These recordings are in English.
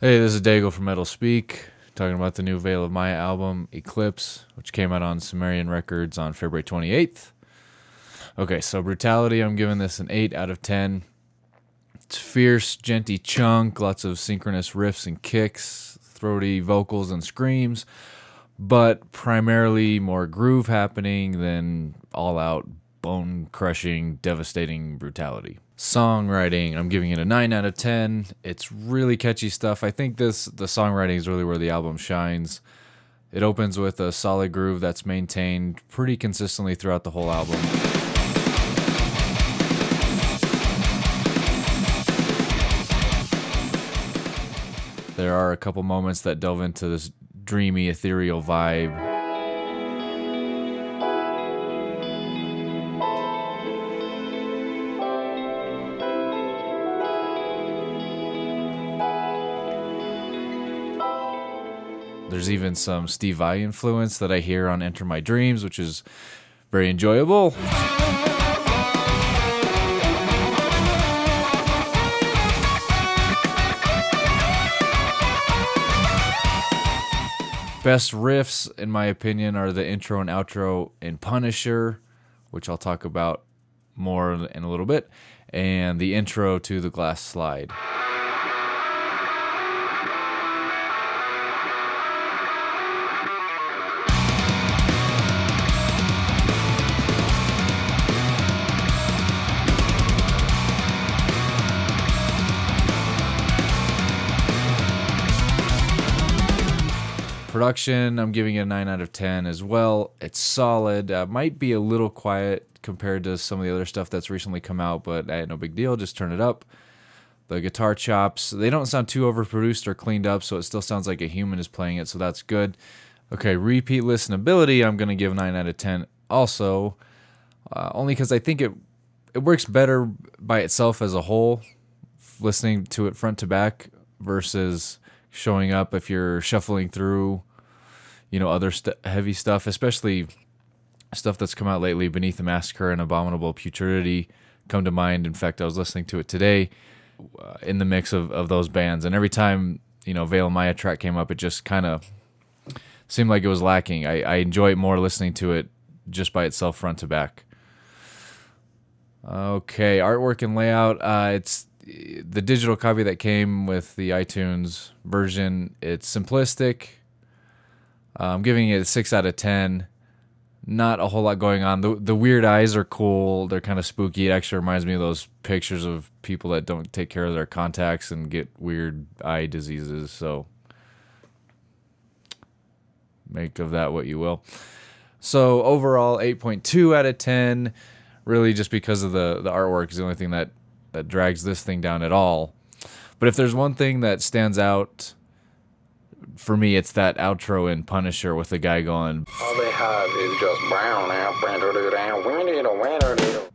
Hey, this is Daigle from MetalsPeak, talking about the new Veil of Maya album, Eclipse, which came out on Sumerian Records on February 28th. Okay, so Brutality, I'm giving this an 8 out of 10. It's fierce, genty chunk, lots of synchronous riffs and kicks, throaty vocals and screams, but primarily more groove happening than all-out, bone-crushing, devastating brutality. Songwriting, I'm giving it a 9 out of 10. It's really catchy stuff. I think the songwriting is really where the album shines. It opens with a solid groove that's maintained pretty consistently throughout the whole album. There are a couple moments that delve into this dreamy, ethereal vibe. There's even some Steve Vai influence that I hear on Enter My Dreams, which is very enjoyable. Best riffs, in my opinion, are the intro and outro in Punisher, which I'll talk about more in a little bit, and the intro to The Glass Slide. Production, I'm giving it a 9 out of 10 as well. It's solid. Might be a little quiet compared to some of the other stuff that's recently come out, but no big deal. Just turn it up. The guitar chops, they don't sound too overproduced or cleaned up, so it still sounds like a human is playing it, so that's good. Okay, repeat listenability, I'm going to give 9 out of 10 also, only because I think it works better by itself as a whole, listening to it front to back versus showing up if you're shuffling through, other heavy stuff, especially stuff that's come out lately. Beneath the Massacre and Abominable Putridity come to mind. In fact, I was listening to it today in the mix of those bands, and every time, Veil of Maya track came up, it just kind of seemed like it was lacking. I enjoy it more listening to it just by itself front to back. Okay, artwork and layout, it's the digital copy that came with the iTunes version. It's simplistic. I'm giving it a 6 out of 10. Not a whole lot going on. The weird eyes are cool. They're kind of spooky. It actually reminds me of those pictures of people that don't take care of their contacts and get weird eye diseases. So make of that what you will. So overall, 8.2 out of 10. Really just because of the artwork is the only thing that drags this thing down at all. But if there's one thing that stands out for me, it's that outro in Punisher with the guy going, all they have is just brown now.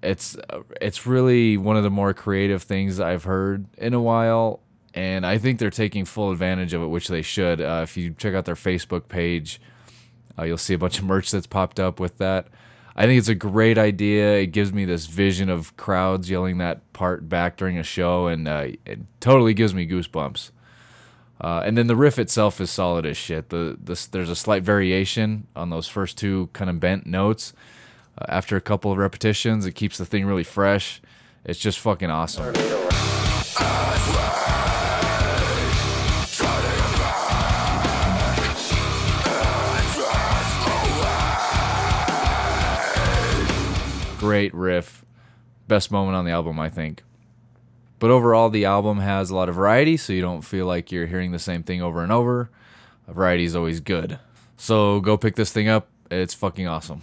It's really one of the more creative things I've heard in a while, and I think they're taking full advantage of it, which they should. If you check out their Facebook page, you'll see a bunch of merch that's popped up with that. I think it's a great idea. It gives me this vision of crowds yelling that part back during a show, and it totally gives me goosebumps. And then the riff itself is solid as shit. There's a slight variation on those first two kind of bent notes. After a couple of repetitions, it keeps the thing really fresh. It's just fucking awesome. Great riff. Best moment on the album, I think. But overall, the album has a lot of variety, so you don't feel like you're hearing the same thing over and over. Variety is always good. So go pick this thing up. It's fucking awesome.